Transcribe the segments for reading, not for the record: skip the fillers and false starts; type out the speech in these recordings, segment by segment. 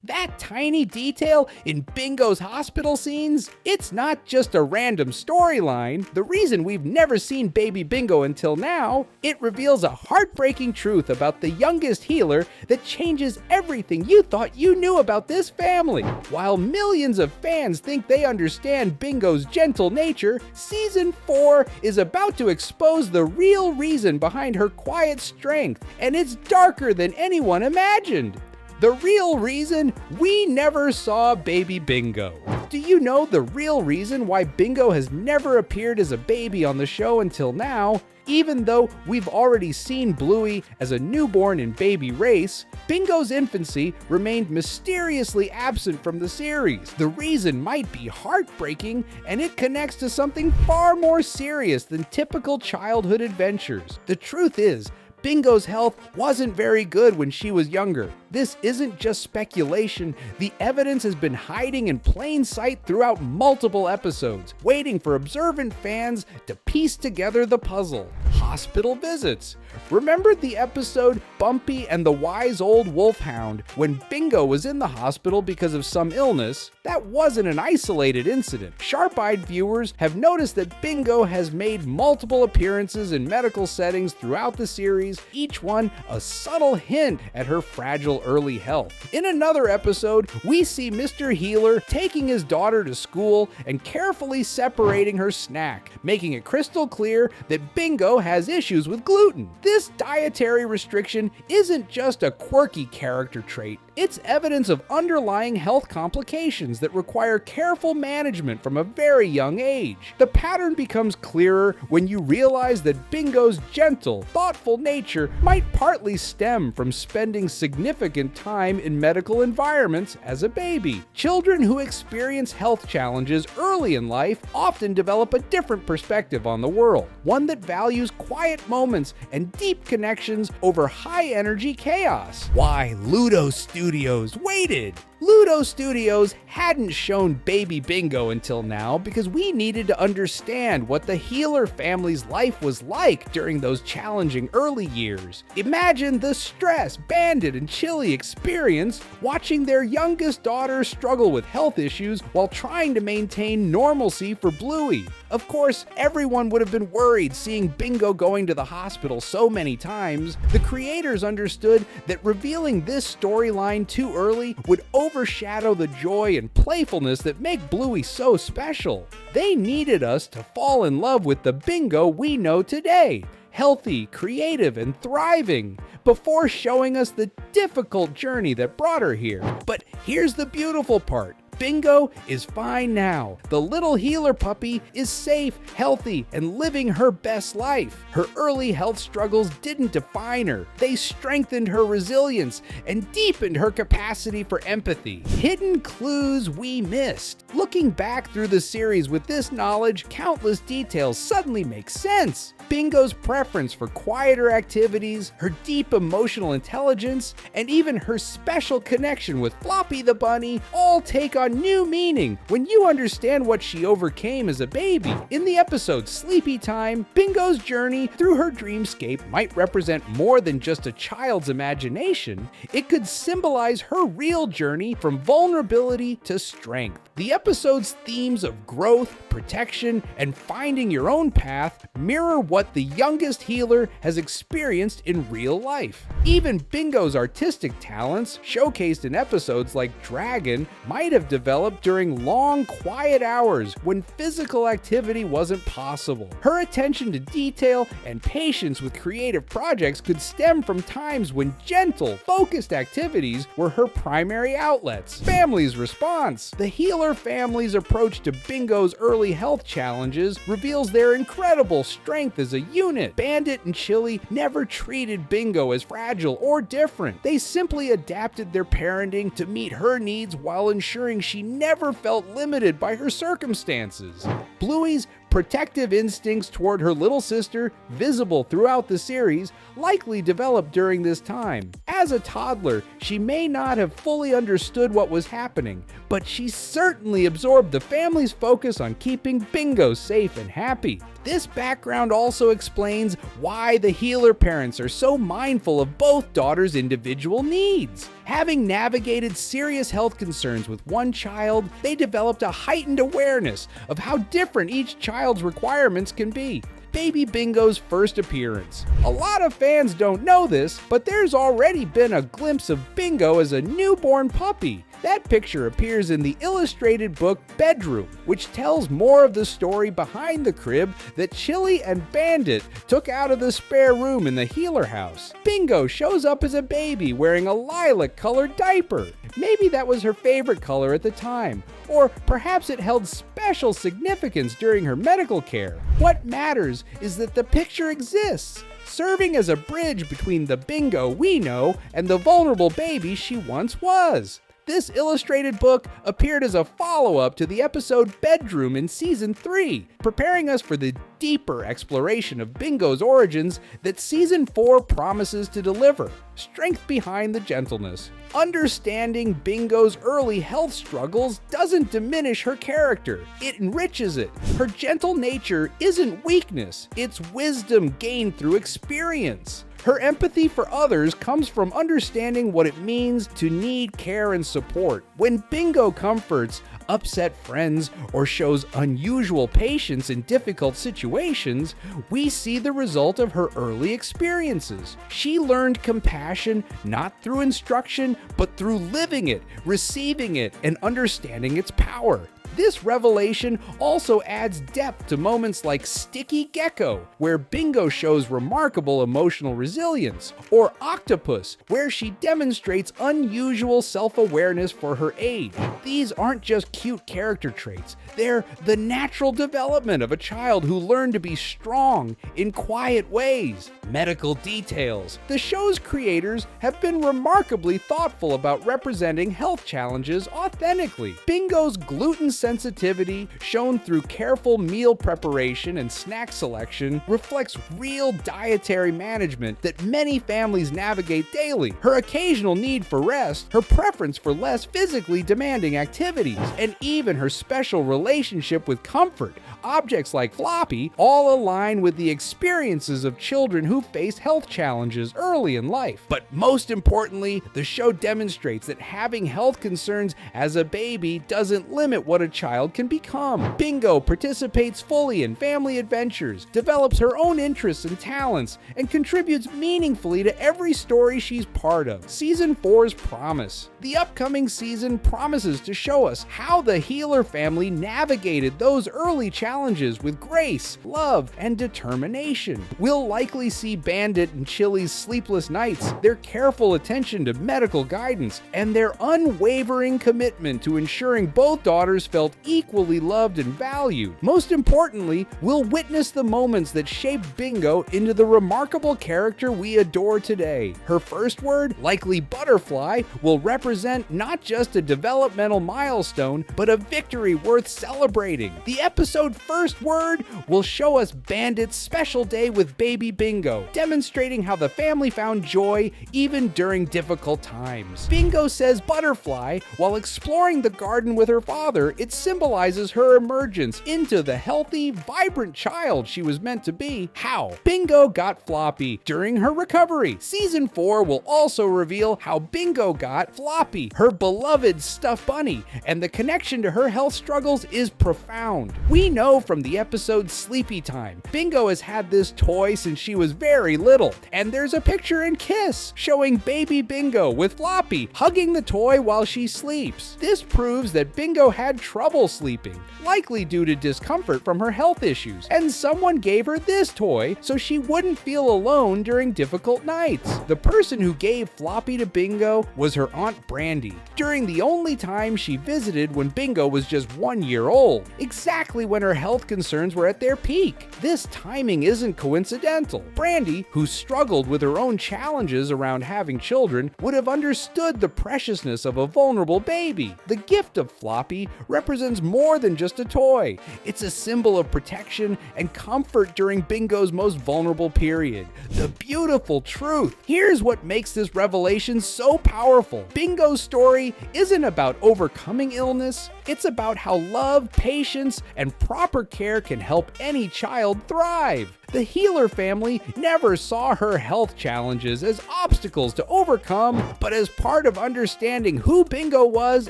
That tiny detail in Bingo's hospital scenes? It's not just a random storyline. The reason we've never seen baby Bingo until now, it reveals a heartbreaking truth about the youngest healer that changes everything you thought you knew about this family. While millions of fans think they understand Bingo's gentle nature, Season 4 is about to expose the real reason behind her quiet strength, and it's darker than anyone imagined. The real reason we never saw baby Bingo. Do you know the real reason why Bingo has never appeared as a baby on the show until now? Even though we've already seen Bluey as a newborn in Baby Race, Bingo's infancy remained mysteriously absent from the series. The reason might be heartbreaking, and it connects to something far more serious than typical childhood adventures. The truth is, Bingo's health wasn't very good when she was younger. This isn't just speculation. The evidence has been hiding in plain sight throughout multiple episodes, waiting for observant fans to piece together the puzzle. Hospital visits. Remember the episode Bumpy and the Wise Old Wolfhound when Bingo was in the hospital because of some illness? That wasn't an isolated incident. Sharp-eyed viewers have noticed that Bingo has made multiple appearances in medical settings throughout the series, each one a subtle hint at her fragile early health. In another episode, we see Mr. Healer taking his daughter to school and carefully separating her snack, making it crystal clear that Bingo has issues with gluten. This dietary restriction isn't just a quirky character trait. It's evidence of underlying health complications that require careful management from a very young age. The pattern becomes clearer when you realize that Bingo's gentle, thoughtful nature might partly stem from spending significant time in medical environments as a baby. Children who experience health challenges early in life often develop a different perspective on the world, one that values quiet moments and deep connections over high-energy chaos. Why Ludo Studios waited. Ludo Studios hadn't shown baby Bingo until now because we needed to understand what the Healer family's life was like during those challenging early years. Imagine the stress Bandit and Chili experienced watching their youngest daughter struggle with health issues while trying to maintain normalcy for Bluey. Of course, everyone would have been worried seeing Bingo going to the hospital so many times. The creators understood that revealing this storyline too early would overshadow the joy and playfulness that make Bluey so special. They needed us to fall in love with the Bingo we know today, healthy, creative, and thriving, before showing us the difficult journey that brought her here. But here's the beautiful part. Bingo is fine now. The little Healer puppy is safe, healthy, and living her best life. Her early health struggles didn't define her. They strengthened her resilience and deepened her capacity for empathy. Hidden clues we missed. Looking back through the series with this knowledge, countless details suddenly make sense. Bingo's preference for quieter activities, her deep emotional intelligence, and even her special connection with Floppy the Bunny all take on new meaning when you understand what she overcame as a baby. In the episode Sleepy Time, Bingo's journey through her dreamscape might represent more than just a child's imagination. It could symbolize her real journey from vulnerability to strength. The episode's themes of growth, protection, and finding your own path mirror what the youngest Healer has experienced in real life. Even Bingo's artistic talents, showcased in episodes like Dragon, might have developed during long, quiet hours when physical activity wasn't possible. Her attention to detail and patience with creative projects could stem from times when gentle, focused activities were her primary outlets. Family's response. The Healer family's approach to Bingo's early health challenges reveals their incredible strength as a unit. Bandit and Chili never treated Bingo as fragile or different. They simply adapted their parenting to meet her needs while ensuring she never felt limited by her circumstances. Bluey's protective instincts toward her little sister, visible throughout the series, likely developed during this time. As a toddler, she may not have fully understood what was happening, but she certainly absorbed the family's focus on keeping Bingo safe and happy. This background also explains why the Healer parents are so mindful of both daughters' individual needs. Having navigated serious health concerns with one child, they developed a heightened awareness of how different each child's requirements can be. Baby Bingo's first appearance. A lot of fans don't know this, but there's already been a glimpse of Bingo as a newborn puppy. That picture appears in the illustrated book Bedroom, which tells more of the story behind the crib that Chili and Bandit took out of the spare room in the Healer house. Bingo shows up as a baby wearing a lilac-colored diaper. Maybe that was her favorite color at the time, or perhaps it held special significance during her medical care. What matters is that the picture exists, serving as a bridge between the Bingo we know and the vulnerable baby she once was. This illustrated book appeared as a follow-up to the episode Bedroom in Season 3, preparing us for the deeper exploration of Bingo's origins that Season 4 promises to deliver. Strength behind the gentleness. Understanding Bingo's early health struggles doesn't diminish her character, it enriches it. Her gentle nature isn't weakness, it's wisdom gained through experience. Her empathy for others comes from understanding what it means to need care and support. When Bingo comforts upset friends or shows unusual patience in difficult situations, we see the result of her early experiences. She learned compassion not through instruction, but through living it, receiving it, and understanding its power. This revelation also adds depth to moments like Sticky Gecko, where Bingo shows remarkable emotional resilience, or Octopus, where she demonstrates unusual self-awareness for her age. These aren't just cute character traits, they're the natural development of a child who learned to be strong in quiet ways. Medical details. The show's creators have been remarkably thoughtful about representing health challenges authentically. Bingo's gluten sensitivity, shown through careful meal preparation and snack selection, reflects real dietary management that many families navigate daily. Her occasional need for rest, her preference for less physically demanding activities, and even her special relationship with comfort, objects like Floppy, all align with the experiences of children who face health challenges early in life. But most importantly, the show demonstrates that having health concerns as a baby doesn't limit what a child can become. Bingo participates fully in family adventures, develops her own interests and talents, and contributes meaningfully to every story she's part of. Season 4's promise. The upcoming season promises to show us how the Healer family navigated those early challenges with grace, love, and determination. We'll likely see Bandit and Chili's sleepless nights, their careful attention to medical guidance, and their unwavering commitment to ensuring both daughters felt equally loved and valued. Most importantly, we'll witness the moments that shaped Bingo into the remarkable character we adore today. Her first word, likely butterfly, will represent not just a developmental milestone, but a victory worth celebrating. The episode first word will show us Bandit's special day with baby Bingo, demonstrating how the family found joy even during difficult times. Bingo says butterfly while exploring the garden with her father. It symbolizes her emergence into the healthy, vibrant child she was meant to be. How Bingo got Floppy during her recovery. Season 4 will also reveal how Bingo got Floppy, her beloved stuffed bunny, and the connection to her health struggles is profound. We know from the episode Sleepy Time, Bingo has had this toy since she was very little, and there's a picture in Kiss showing baby Bingo with Floppy hugging the toy while she sleeps. This proves that Bingo had trouble sleeping, likely due to discomfort from her health issues, and someone gave her this toy so she wouldn't feel alone during difficult nights. The person who gave Floppy to Bingo was her Aunt Brandy, during the only time she visited when Bingo was just 1 year old, exactly when her health concerns were at their peak. This timing isn't coincidental. Brandy, who struggled with her own challenges around having children, would have understood the preciousness of a vulnerable baby. The gift of Floppy represents represents more than just a toy. It's a symbol of protection and comfort during Bingo's most vulnerable period. The beautiful truth. Here's what makes this revelation so powerful. Bingo's story isn't about overcoming illness. It's about how love, patience, and proper care can help any child thrive. The Healer family never saw her health challenges as obstacles to overcome, but as part of understanding who Bingo was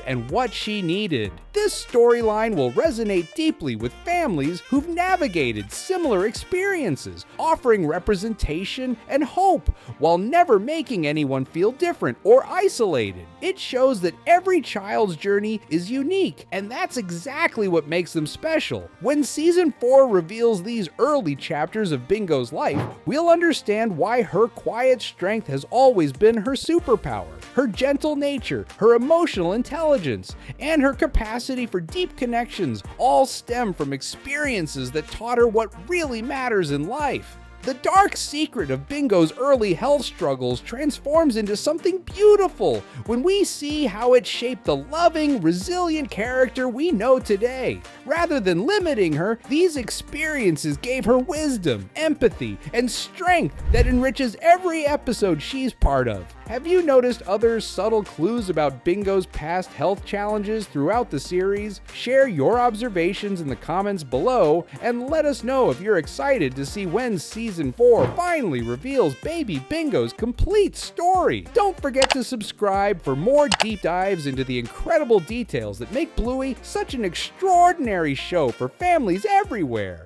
and what she needed. This storyline will resonate deeply with families who've navigated similar experiences, offering representation and hope while never making anyone feel different or isolated. It shows that every child's journey is unique, and that's exactly what makes them special. When Season 4 reveals these early chapters of Bingo's life, we'll understand why her quiet strength has always been her superpower. Her gentle nature, her emotional intelligence, and her capacity for deep connections all stem from experiences that taught her what really matters in life. The dark secret of Bingo's early health struggles transforms into something beautiful when we see how it shaped the loving, resilient character we know today. Rather than limiting her, these experiences gave her wisdom, empathy, and strength that enriches every episode she's part of. Have you noticed other subtle clues about Bingo's past health challenges throughout the series? Share your observations in the comments below and let us know if you're excited to see when Season 4 finally reveals Baby Bingo's complete story. Don't forget to subscribe for more deep dives into the incredible details that make Bluey such an extraordinary show for families everywhere.